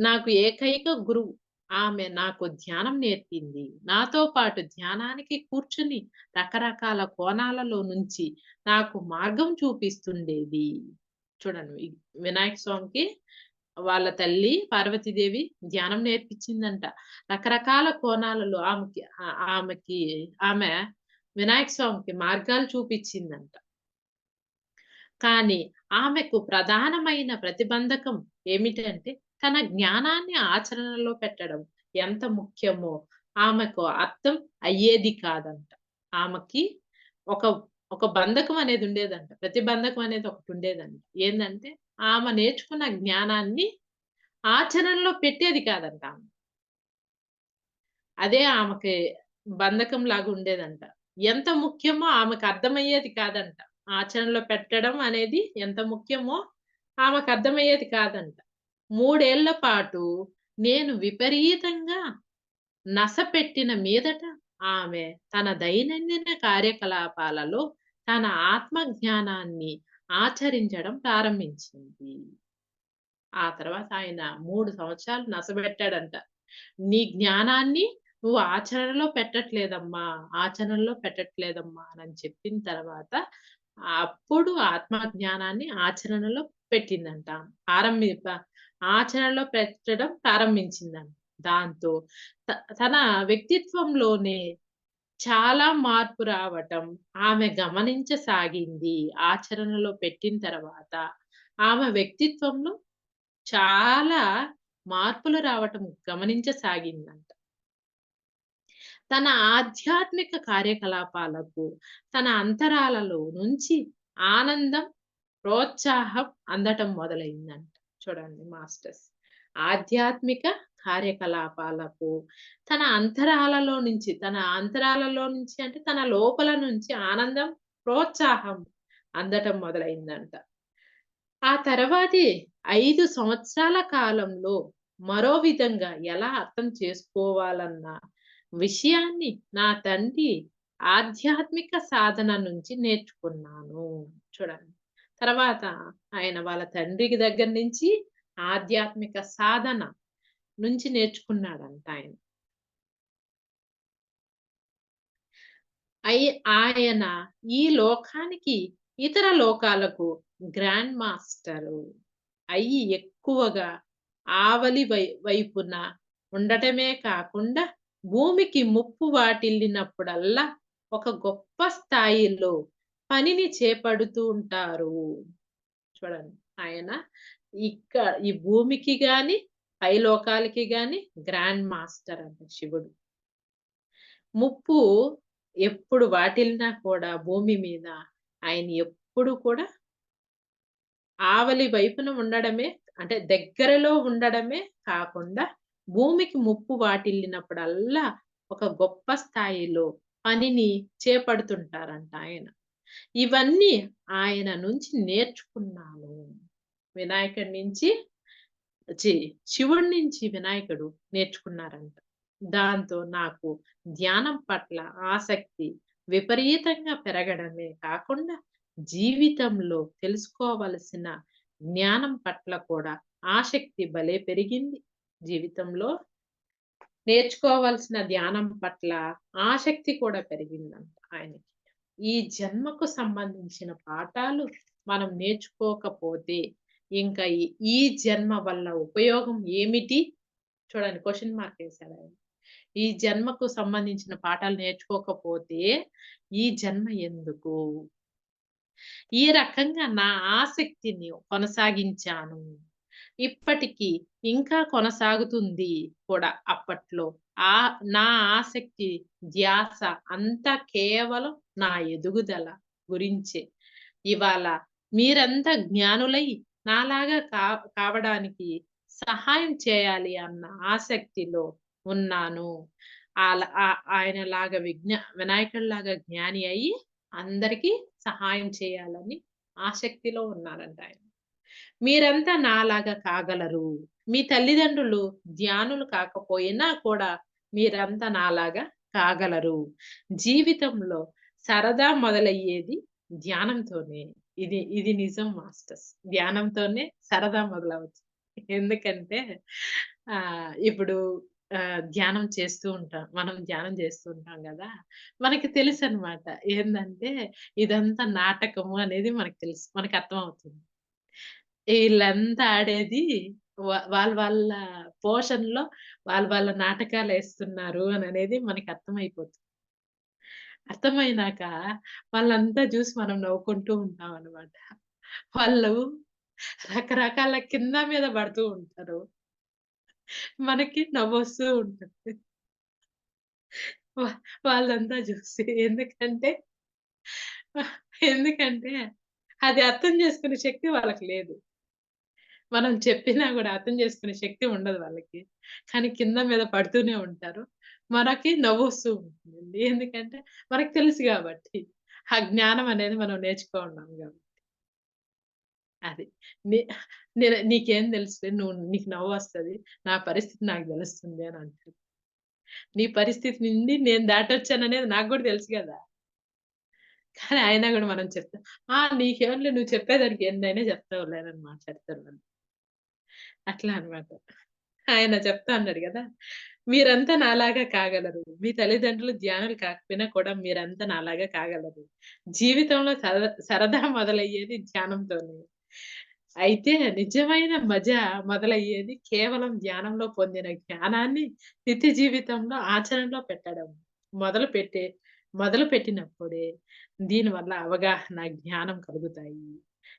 నాకు ఏకైక గురువు. ఆమె నాకు ధ్యానం నేర్పింది. నాతో పాటు ధ్యానానికి కూర్చొని రకరకాల కోణాలలో నుంచి నాకు మార్గం చూపిస్తుండేది. చూడండి వినాయక స్వామికి వాళ్ళ తల్లి పార్వతీదేవి ధ్యానం నేర్పించిందంట. రకరకాల కోణాలలో ఆమె వినాయక స్వామికి మార్గాలు చూపించిందంట. కానీ ఆమెకు ప్రధానమైన ప్రతిబంధకం ఏమిటంటే, తన జ్ఞానాన్ని ఆచరణలో పెట్టడం ఎంత ముఖ్యమో ఆమెకు అర్థం అయ్యేది కాదంట. ఆమెకి ఒక ఒక బంధకం అనేది ఉండేదంట. ప్రతిబంధకం అనేది ఒకటుండేదంట. ఏందంటే, ఆమె నేర్చుకున్న జ్ఞానాన్ని ఆచరణలో పెట్టేది కాదంట ఆమె. అదే ఆమెకి బంధకంలాగా ఉండేదంట. ఎంత ముఖ్యమో ఆమెకు అర్థమయ్యేది కాదంట. ఆచరణలో పెట్టడం అనేది ఎంత ముఖ్యమో ఆమెకు అర్థమయ్యేది కాదంట. 3 ఏళ్ల పాటు నేను విపరీతంగా నసపెట్టిన మీదట ఆమె తన దైనందిన కార్యకలాపాలలో తన ఆత్మ జ్ఞానాన్ని ఆచరించడం ప్రారంభించింది. ఆ తర్వాత ఆయన 3 సంవత్సరాలు నసబెట్టాడంట. నీ జ్ఞానాన్ని నువ్వు ఆచరణలో పెట్టట్లేదమ్మా అని చెప్పిన తర్వాత, అప్పుడు ఆత్మ జ్ఞానాన్ని ఆచరణలో పెట్టిందంట. ఆరంభి ప ఆచరణలో పెట్టడం ప్రారంభించిందంట. దాంతో త తన వ్యక్తిత్వంలోనే చాలా మార్పు రావటం ఆమె గమనించసాగింది. ఆచరణలో పెట్టిన తర్వాత ఆమె వ్యక్తిత్వంలో చాలా మార్పులు రావటం గమనించసాగిందంట. తన ఆధ్యాత్మిక కార్యకలాపాలకు తన అంతరాలలో నుంచి ఆనందం, ప్రోత్సాహం అందటం మొదలైందంట. చూడండి మాస్టర్స్. ఆధ్యాత్మిక కార్యకలాపాలకు తన అంతరాలలో నుంచి అంటే తన లోపల నుంచి ఆనందం, ప్రోత్సాహం అందటం మొదలైందంట. ఆ తర్వాతి 5 సంవత్సరాల కాలంలో మరో విధంగా ఎలా అర్థం చేసుకోవాలన్న విషయాన్ని నా తండ్రి ఆధ్యాత్మిక సాధన నుంచి నేర్చుకున్నాను. చూడండి. తర్వాత ఆయన వాళ్ళ తండ్రికి దగ్గర నుంచి ఆధ్యాత్మిక సాధన నుంచి నేర్చుకున్నాడంట ఆయన. ఆయన ఈ లోకానికి, ఇతర లోకాలకు గ్రాండ్ మాస్టరు ఎక్కువగా ఆవలి వైపున ఉండటమే కాకుండా, భూమికి ముప్పు వాటిల్లినప్పుడల్లా ఒక గొప్ప స్థాయిలో పనిని చేపడుతూ ఉంటారు. చూడండి. ఆయన ఇక్క ఈ భూమికి గాని, పైలోకాలకి గాని గ్రాండ్ మాస్టర్ అంట శివుడు. ముప్పు ఎప్పుడు వాటిల్లినా కూడా భూమి మీద ఆయన ఎప్పుడు కూడా ఆవలి వైపున ఉండడమే, అంటే దగ్గరలో ఉండడమే కాకుండా భూమికి ముప్పు వాటిల్లినప్పుడల్లా ఒక గొప్ప స్థాయిలో పనిని చేపడుతుంటారంట ఆయన. ఇవన్నీ ఆయన నుంచి నేర్చుకున్నాను. వినాయకుడి నుంచి ఛీ! శివుడి నుంచి వినాయకుడు నేర్చుకున్నారంట. దాంతో నాకు ధ్యానం పట్ల ఆసక్తి విపరీతంగా పెరగడమే కాకుండా, జీవితంలో తెలుసుకోవలసిన జ్ఞానం పట్ల కూడా ఆసక్తి భలే పెరిగింది. జీవితంలో నేర్చుకోవాల్సిన ధ్యానం పట్ల ఆసక్తి కూడా పెరిగిందంట ఆయనకి. ఈ జన్మకు సంబంధించిన పాఠాలు మనం నేర్చుకోకపోతే, ఇంకా ఈ జన్మ వల్ల ఉపయోగం ఏమిటి? చూడండి, క్వెషన్ మార్క్ ఏసాడాయన. ఈ జన్మకు సంబంధించిన పాఠాలు నేర్చుకోకపోతే, ఈ జన్మ ఎందుకు? ఈ రకంగా నా ఆసక్తిని కొనసాగించాను. ఇప్పటికి ఇంకా కొనసాగుతుంది కూడా అప్పట్లో. నా ఆసక్తి, ధ్యాస అంతా కేవలం నా ఎదుగుదల గురించే. ఇవాళ మీరంతా జ్ఞానులై నాలాగా కావడానికి సహాయం చేయాలి అన్న ఆసక్తిలో ఉన్నాను. ఆయనలాగా వినాయకుడిలాగా జ్ఞాని అయ్యి అందరికీ సహాయం చేయాలని ఆసక్తిలో ఉన్నారంట ఆయన. మీరంతా నాలాగా కాగలరు. మీ తల్లిదండ్రులు ధ్యానులు కాకపోయినా కూడా మీరంతా నాలాగా కాగలరు. జీవితంలో సరదా మొదలయ్యేది ధ్యానంతోనే. ఇది ఇది నిజం మాస్టర్స్. ధ్యానంతోనే సరదా మొదలవుతుంది. ఎందుకంటే ఇప్పుడు ధ్యానం చేస్తూ ఉంటాం. మనం ధ్యానం చేస్తూ ఉంటాం గదా! మనకి తెలుసనమాట. ఏందంటే ఇదంతా నాటకము అనేది మనకు తెలుసు. మనకు అర్థమవుతుంది. ఈళ్ళంతా ఆడేది వాళ్ళ పోషణలో వాళ్ళ నాటకాలేస్తున్నారు అననేది మనకి అర్థమైపోతుంది. అర్థమైనాక వాళ్ళంతా జూసి మనం నవ్వుకుంటూ ఉంటామనమాట. వాళ్ళు రకరకాల కింద మీద పడుతూ ఉంటారు. మనకి నవ్వొస్తూ ఉంటుంది. వా వాళ్ళంతా జూసి. ఎందుకంటే అది అర్థం చేసుకునే శక్తి వాళ్ళకి లేదు. మనం చెప్పినా గూడా అర్థం చేసుకునే శక్తి ఉండదు వాళ్ళకి. కానీ కింద మీద పడుతూనే ఉంటారు. మనకి నవ్వొస్తూ ఉంటుందండి. ఎందుకంటే మనకు తెలుసు గాబట్టి. ఆ జ్ఞానం అనేది మనం నేర్చుకున్నాం గాబట్టి. అది. నీ నీకేం తెలుసులే, నీకు నవ్వొస్తది. నా పరిస్థితి నాకు తెలుస్తుంది అని అంటారు. నీ పరిస్థితి నుండి నేను దాటొచ్చాననేది నాకు గూడా తెలుసు గదా! కానీ అయినా గూడా మనం చెప్తాం. నీకేంలే, నువ్వు చెప్పేదానికి ఎన్నైనా చెప్తావులే అని మాట్లాడతారు వాళ్ళు. అట్లా అన్నమాట. ఆయన చెప్తా అన్నాడు గదా! మీరంతా నాలాగా కాగలరు. మీ తల్లిదండ్రులు ధ్యానులు కాకపోయినా కూడా మీరంతా నాలాగా కాగలరు. జీవితంలో సరదా మొదలయ్యేది ధ్యానంతోనే. అయితే నిజమైన మజా మొదలయ్యేది కేవలం ధ్యానంలో పొందిన జ్ఞానాన్ని నిత్య జీవితంలో ఆచరణలో పెట్టడం. మొదలుపెట్టే మొదలుపెట్టినప్పుడే దీనివల్ల అవగాహన, జ్ఞానం కలుగుతాయి.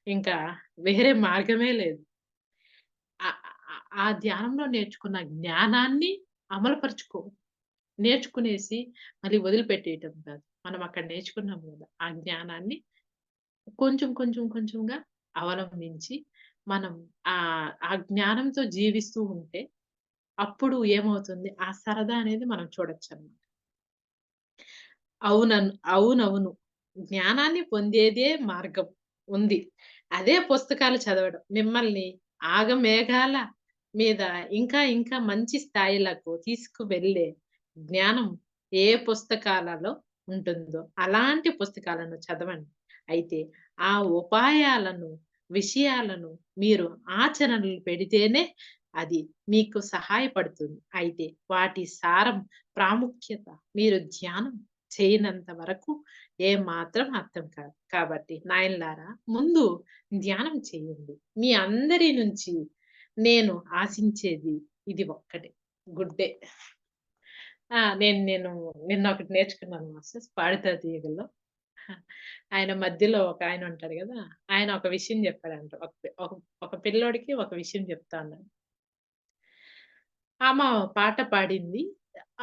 ఇంకా వేరే మార్గమే లేదు. ఆ ధ్యానంలో నేర్చుకున్న జ్ఞానాన్ని అమలుపరుచుకో. నేర్చుకునేసి మళ్ళీ వదిలిపెట్టేయటం కాదు. మనం అక్కడ నేర్చుకున్నాం గదా! ఆ జ్ఞానాన్ని కొంచెంగా అవలంబించి మనం ఆ జ్ఞానంతో జీవిస్తూ ఉంటే అప్పుడు ఏమవుతుంది? ఆ సరదా అనేది మనం చూడొచ్చనమాట. అవునవును. జ్ఞానాన్ని పొందేదే మార్గం ఉంది. అదే పుస్తకాలు చదవడం. మిమ్మల్ని ఆగమేఘాల మీద ఇంకా మంచి స్థాయిలకు తీసుకువెళ్ళే జ్ఞానం ఏ పుస్తకాలలో ఉంటుందో అలాంటి పుస్తకాలను చదవండి. అయితే ఆ ఉపాయాలను, విషయాలను మీరు ఆచరణలు పెడితేనే అది మీకు సహాయపడుతుంది. అయితే వాటి సారం, ప్రాముఖ్యత మీరు ధ్యానం చేయనంత వరకు ఏమాత్రం అర్థం కాదు. కాబట్టి నాయనలారా, ముందు ధ్యానం చేయండి. మీ అందరి నుంచి నేను ఆశించేది ఇది ఒక్కటే. Good day. నేను నేను నిన్న ఒకటి నేర్చుకున్నాను మాస్టర్స్, పాడుతా తీగల్లో. ఆయన మధ్యలో ఒకాయన ఉంటాడు గదా! ఆయన ఒక విషయం జెప్పాడంట. ఒక ఒక పిల్లోడికి ఒక విషయం చెప్తా అన్నాడు. ఆమ పాట పాడింది.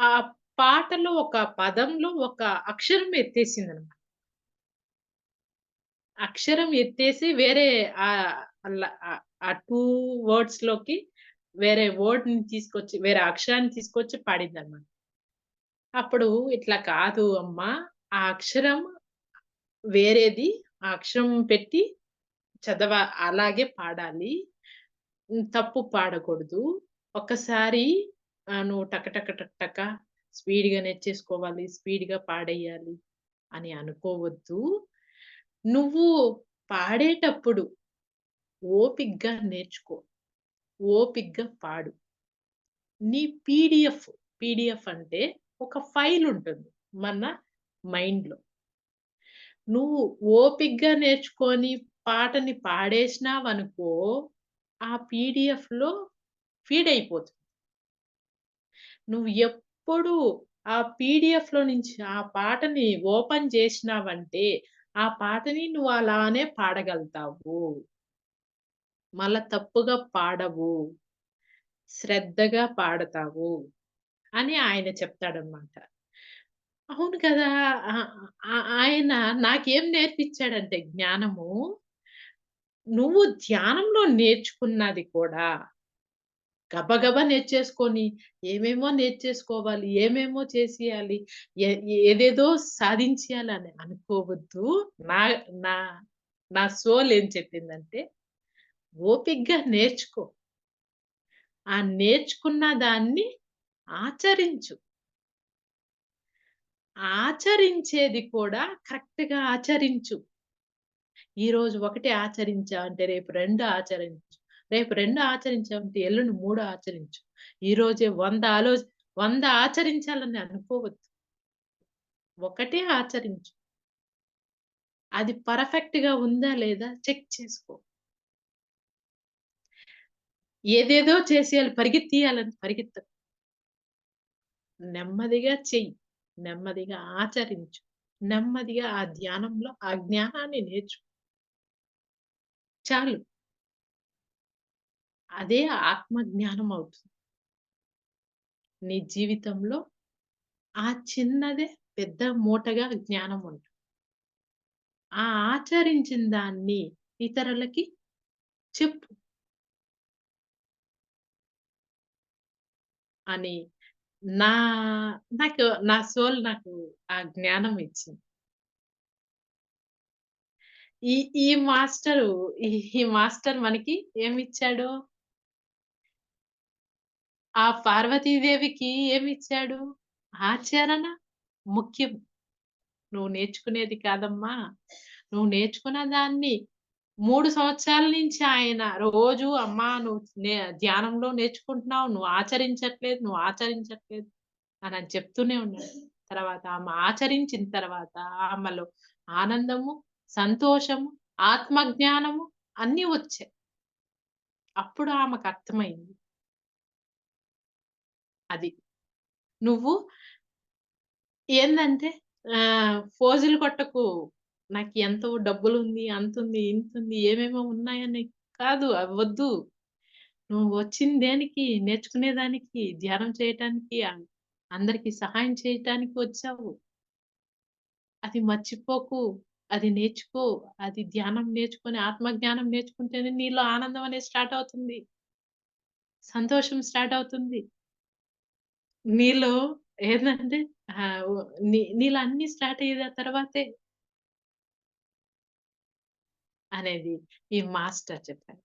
ఆ పాటలో ఒక పదంలో ఒక అక్షరం ఎత్తేసిందనమాట. అక్షరం ఎత్తేసి వేరే అల్ల ఆ 2 వర్డ్స్‌లోకి వేరే వర్డ్‌ని తీసుకొచ్చి, వేరే అక్షరాన్ని తీసుకొచ్చి పాడిందనమాట. అప్పుడు ఇట్లా కాదు అమ్మా! ఆ అక్షరం వేరేది. ఆ అక్షరం పెట్టి అలాగే పాడాలి. తప్పు పాడకూడదు. ఒక్కసారి నువ్వు టక టక టక టక స్పీడ్‌గా నేర్చేసుకోవాలి. స్పీడ్‌గా పాడేయాలి అని అనుకోవద్దు. నువ్వు పాడేటప్పుడు ఓపికగా నేర్చుకో. ఓపికగా పాడు. నీ పీడీఎఫ్ అంటే ఒక ఫైల్ ఉంటుంది మన మైండ్‌లో. నువ్వు ఓపికగా నేర్చుకొని పాటని పాడేసినావనుకో, ఆ పీడీఎఫ్‌లో ఫీడ్ అయిపోతుంది. నువ్వు ఎప్పుడు ఆ పీడీఎఫ్‌లో నుంచి ఆ పాటని ఓపెన్ చేసినావంటే, ఆ పాటని నువ్వు అలానే పాడగలుగుతావు. మళ్ళా తప్పుగా పాడవు. శ్రద్ధగా పాడతావు అని ఆయన చెప్తాడనమాట. అవును కదా! ఆహ్, ఆయన నాకేం నేర్పించాడంటే జ్ఞానము, నువ్వు ధ్యానంలో నేర్చుకున్నది కూడా గబగబా నేర్చేసుకొని, ఏమేమో నేర్చేసుకోవాలి, ఏమేమో చేసేయాలి, ఏ ఏదేదో సాధించేయాలని అనుకోవద్దు. నా నా నా సోల్ ఏం చెప్పిందంటే, ఓపికగా నేర్చుకో. ఆ నేర్చుకున్న దాన్ని ఆచరించు. ఆచరించేది కూడా కరెక్ట్‌గా ఆచరించు. ఈరోజు ఒకటి ఆచరించావంటే రేపు 2 ఆచరించు. రేపు 2 ఆచరించావంటే ఎల్లుండి 3 ఆచరించు. ఈరోజే 100 ఆచరించాలని అనుకోవద్దు. ఒకటే ఆచరించు. అది పర్ఫెక్ట్‌గా ఉందా లేదా చెక్ చేసుకో. ఏదేదో చేసేయాలి, పరిగెత్తేయాలని పరిగెత్తకు. నెమ్మదిగా చెయ్యి. నెమ్మదిగా ఆచరించు. నెమ్మదిగా ఆ ధ్యానంలో ఆ జ్ఞానాన్ని నేర్చుకో. చాలు. అదే ఆత్మ జ్ఞానం అవుతుంది. నీ జీవితంలో ఆ చిన్నదే పెద్ద మూటగా జ్ఞానం ఉంటుంది. ఆ ఆచరించిన దాన్ని ఇతరులకి చెప్పు అని నా నా సోల్ నాకు ఆ జ్ఞానం ఇచ్చింది. ఈ ఈ మాస్టరు ఈ ఈ మాస్టర్ మనకి ఏమిచ్చాడు? ఆ పార్వతీదేవికి ఏమిచ్చాడు? ఆచరణ ముఖ్యం. నువ్వు నేర్చుకునేది కాదమ్మా. నువ్వు నేర్చుకున్న దాన్ని 3 సంవత్సరాల నుంచి ఆయన రోజు అమ్మా నువ్వు ధ్యానంలో నేర్చుకుంటున్నావు. నువ్వు ఆచరించట్లేదు, నువ్వు ఆచరించట్లేదు అనని చెప్తూనే ఉన్నాడు. తర్వాత ఆమె ఆచరించిన తర్వాత ఆమెలో ఆనందము, సంతోషము, ఆత్మజ్ఞానము అన్నీ వచ్చాయి. అప్పుడు ఆమెకర్థమైంది. అది. నువ్వు ఏందంటే ఫోజులు కొట్టకు. నాకు ఎంతో డబ్బులుంది, అంతుంది, ఇంతుంది ఏమేమో ఉన్నాయని కాదు. అవి వద్దు. నువ్వు వచ్చింది దేనికి? నేర్చుకునేదానికి, ధ్యానం చేయటానికి, అందరికి సహాయం చేయటానికి వచ్చావు. అది మర్చిపోకు. అది నేర్చుకో. అది ధ్యానం నేర్చుకొని, ఆత్మజ్ఞానం నేర్చుకుంటేనే నీలో ఆనందం అనేది స్టార్ట్ అవుతుంది. సంతోషం స్టార్ట్ అవుతుంది. నీలో ఏందంటే ఆహ్, ఓ నీలో అన్నీ స్టార్ట్ అయ్యిన తర్వాతే అనేది ఈ మాస్టర్ చెప్పారు.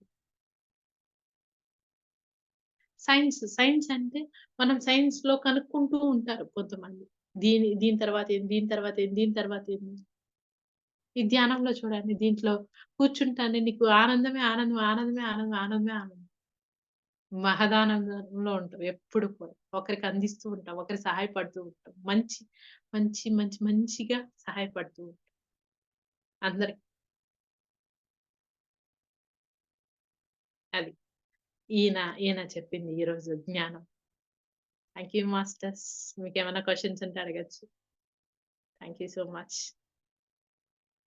సైన్స్ అంటే మనం సైన్స్‌లో కనుక్కుంటూ ఉంటారు కొంతమంది. దీని తర్వాతేంది? దీని తర్వాతేంది? దీని తర్వాతేంది? ఈ ధ్యానంలో చూడండి. దీంట్లో కూర్చుంటానే నీకు ఆనందమే ఆనందం, ఆనందమే ఆనందం, ఆనందమే ఆనందం. మహదానందంలో ఉంటాం ఎప్పుడు కూడా. ఒకరికి అందిస్తూ ఉంటాం. ఒకరికి సహాయపడుతూ ఉంటాం. మంచిగా సహాయపడుతూ ఉంటాం. అందరికి అది. ఈయన చెప్పింది ఈరోజు జ్ఞానం. Thank you masters. మీకేమైనా క్వెషన్స్ ఉంటే అడగొచ్చు. Thank you so much.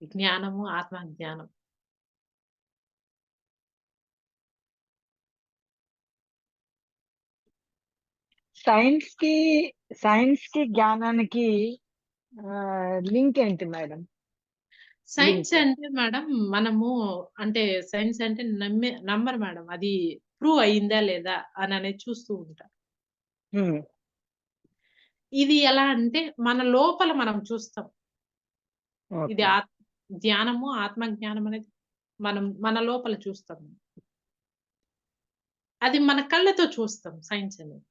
జ్ఞానము, ఆత్మ జ్ఞానం. సైన్స్ కి సైన్స్ కి జ్ఞానానికి లింక్ ఏంటి మేడం? Science link. అంటే మేడం మనము అంటే సైన్స్ అంటే నమ్మరు మేడం. అది ప్రూవ్ అయిందా లేదా అననేది చూస్తూ ఉంటారు. హ్మ్. ఇది ఎలా అంటే మన లోపల మనం చూస్తాం. ఇది ఓకే. ధ్యానము, ఆత్మ జ్ఞానం అనేది మన లోపల చూస్తాం. అది మన కళ్ళతో చూస్తాం సైన్స్ అనేది.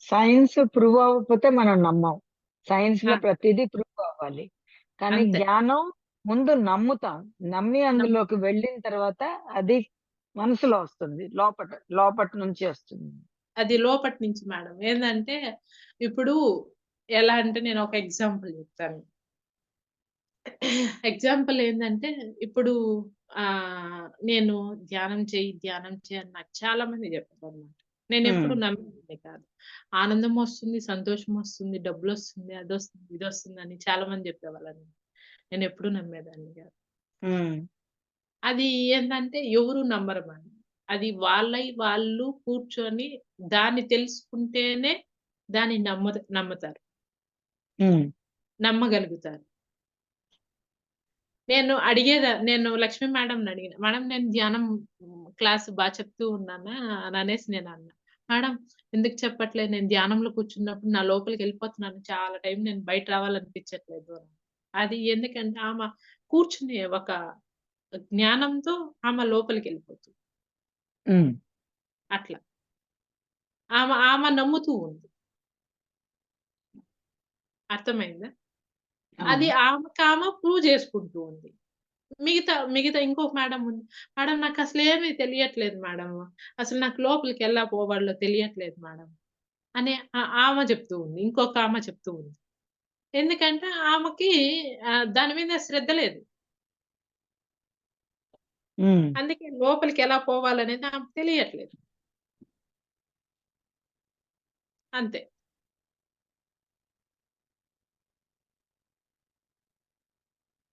సైన్స్ ప్రూవ్ అవ్వకపోతే మనం నమ్మం. సైన్స్ లో ఆ! ప్రతిదీ ప్రూవ్ అవ్వాలి. కానీ అంతే. జ్ఞానం ముందు నమ్ముతాం. నమ్మి నమ్ అందులోకి వెళ్ళిన తర్వాత అది మనసులో వస్తుంది. లోపటి నుంచి వస్తుంది. అది లోపటి నుంచి మేడం. ఏందంటే ఇప్పుడు ఎలా అంటే నేను ఒక ఎగ్జాంపుల్ చెప్తాను. ఎగ్జాంపుల్ ఏందంటే ఇప్పుడు నేను ధ్యానం చెయ్యి అని నాకు చాలా మంది చెప్పారన్నమాట. హ్మ్. నేనెప్పుడు నమ్మేదాన్ని కాదు. ఆనందమొస్తుంది, సంతోషమొస్తుంది, డబ్బులొస్తుంది, అదొస్తుంది, ఇదొస్తుందని చాలా మంది చెప్పేవాళ్ళన్నమాట. నేనెప్పుడు నమ్మేదాన్ని కాదు. హ్మ్. అది ఏందంటే ఎవరు నమ్మరు మేడం. అది వాళ్ళయి వాళ్ళు కూర్చొని దాన్ని తెలుసుకుంటేనే దాన్ని నమ్ముతారు. హ్మ్. నమ్మగలుగుతారు. నేను లక్ష్మీ మేడంని అడిగిన. మేడం నేను ధ్యానం క్లాస్ చెప్తూ ఉన్నానా అననేసి నేనన్నా. మేడం ఎందుకు చెప్పట్లేదు? నేను ధ్యానంలో కూర్చున్నప్పుడు నా లోపలికెళ్ళిపోతున్నాను. చాలా టైం నేను బయట రావాలనిపించట్లేదు అని. అది ఎందుకంటే కూర్చుని ఒక జ్ఞానంతో లోపలికెళ్ళిపోతుంది. హ్మ్. అట్లా. ఆమె నమ్ముతూ ఉంది. అర్థమైందా? అది అవును. ప్రూవ్ చేసుకుంటూ ఉంది. మిగతా ఇంకొక మేడమ్ ఉంది. మేడం నాకసలేమి తెలియట్లేదు మేడం. అసలు నాకు లోపలికి ఎలా పోవాలో తెలియట్లేదు మేడం. అని ఆమె చెప్తూ ఉంది. ఇంకొక ఆమె చెప్తూ ఉంది. ఎందుకంటే ఆమెకి దాని మీద శ్రద్ధ లేదు. హ్మ్. అందుకే లోపలికి ఎలా పోవాలనేది ఆమెకు తెలియట్లేదు. అంతే.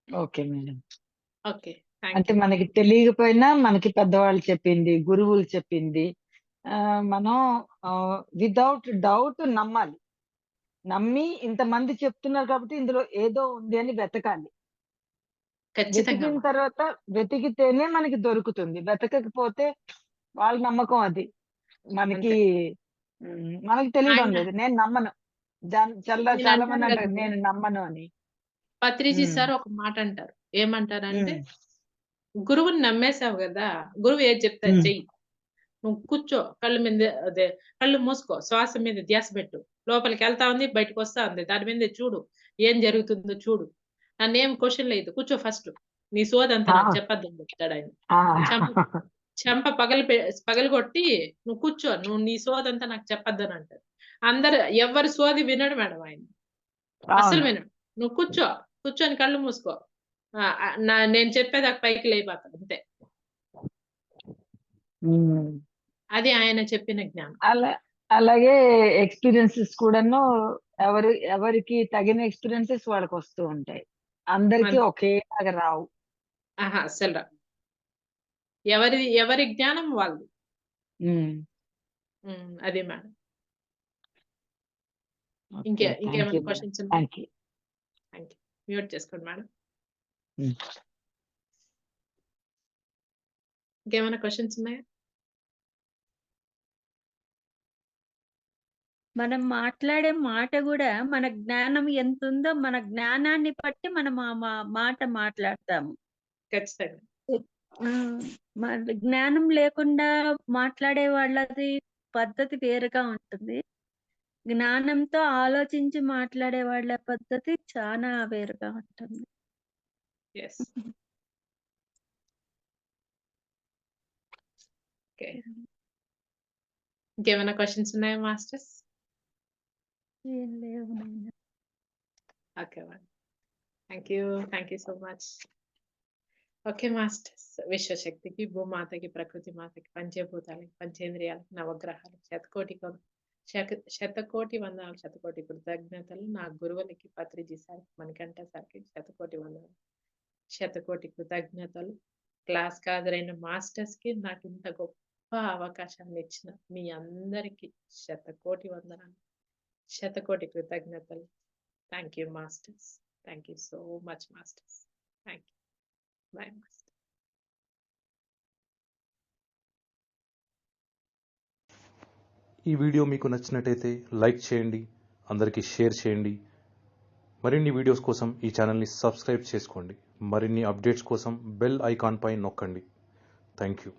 Okay madam. ఓకే. థాంక్ అంటే యూ. మనకి తెలియకపోయినా మనకి పెద్దవాళ్ళు చెప్పింది, గురువులు చెప్పింది మనం వితౌట్ డౌట్ నమ్మాలి. నమ్మి ఇంతమంది చెప్తున్నారు కాబట్టి ఇందులో ఏదో ఉంది అని వెతకాలి. ఖచ్చితంగా వెతికిన మా. తర్వాత వెతికితేనే మనకి దొరుకుతుంది. వెతకకపోతే వాళ్ళ నమ్మకం అది. మనకి అంతే. మనకి తెలియడం ఆయన లేదు. నేను నమ్మను. చాలా ఈయనంటారు మంది గదా అంటారు మేడం. నేను నమ్మను అని. పత్రిజీ హ్మ్. సార్ ఒక మాటంటారు. ఏమంటారంటే, హ్మ్. గురువుని నమ్మేసావు గదా! గురువు ఏది చెప్తే అది హ్మ్. చెయ్యి. నువ్వు కూర్చో. కళ్ళు మూసుకో. శ్వాస మీద ధ్యాస పెట్టు. లోపలికెళ్తా ఉంది, బయటకొస్తా ఉంది. దాని మీద చూడు. ఏం జరుగుతుందో చూడు. నన్నేం క్వెషన్‌లెయద్దు. కూర్చో ఫస్టు. నీ సోదంతా నాకు ఆ! చెప్పొద్దని చెప్తాడాయన. ఆ! చెంప చెంప పగలగొట్టి నువ్వు కూర్చో. నువ్వు నీ సోదంతా నాకు చెప్పొద్దనంటారు. ఎవ్వరి సోది వినడు మేడం ఆయన. అస్సలు అవును. వినడు. నువ్వు కూర్చో. కూర్చొని కళ్ళు మూసుకో. ఆ! నేను చెప్పేదాకా పైకి లేయబాక అంతే. హ్మ్. అది ఆయన చెప్పిన జ్ఞానం. అలా అలాగే ఎక్స్‌పీరియన్సెస్ కూడాను ఎవరికి తగిన ఎక్స్‌పీరియన్సెస్ వాళ్ళకొస్తూ ఉంటాయి. అందరికి అంతే. ఒకేలాగా రావు. అస్సలు రావు. ఎవరి జ్ఞానం వాళ్ళది. హ్మ్. అదే మేడం. ఓకే. థాంక్ యూ ఇంకేమైనా మేడం. క్వెషన్స్ ఉన్నాయా? Thank you. Thank you. Mute చేసుకోండి మేడం. హ్మ్. ఇంకేమైనా క్వెషన్స్ ఉన్నాయా? మనం మాట్లాడే మాట గూడా మన జ్ఞానం ఎంతుందో మన జ్ఞానాన్ని బట్టి మనం మాట మాట్లాడతాము. ఖచ్చితంగా. ఆ! జ్ఞానం లేకుండా మాట్లాడే వాళ్ళది పద్ధతి వేరుగా ఉంటుంది. జ్ఞానంతో ఆలోచించి మాట్లాడే వాళ్ళ పద్ధతి చానా వేరుగా ఉంటుంది. యెస్. ఓకే. ఇంకేమైనా క్వెషన్స్ ఉన్నాయా మాస్టర్స్? ఏం లేవు నాయన. Okay madam. Thank you. Thank you so much. Okay masters. విశ్వశక్తికి, భూమాతకి, ప్రకృతి మాతకి, పంచభూతాలకి, పంచేంద్రియాలకి, నవగ్రహాలకి శతకోటి వందనాలు, శతకోటి కృతజ్ఞతలు. నా గురువులకి, పత్రిజీ సార్‌కి, మణికంఠ సార్‌కి శతకోటి వందనాలు. శతకోటి కృతజ్ఞతలు. క్లాస్‌కి హాజరైన మాస్టర్స్‌కి నాకింత గొప్ప అవకాశాన్ని ఇచ్చిన మీ అందరికీ శతకోటి వందనాలు. శతకోటి కృతజ్ఞతలు. Thank you masters. Thank you so much masters. Thank you. By master. ఈ వీడియో మీకు నచ్చినట్టయితే లైక్ చేయండి, అందరికీ షేర్ చేయండి. మరిన్ని వీడియోస్ కోసం ఈ ఛానల్ని సబ్స్క్రైబ్ చేసుకోండి. మరిన్ని అప్డేట్స్ కోసం బెల్ ఐకాన్ పై నొక్కండి. Thank you.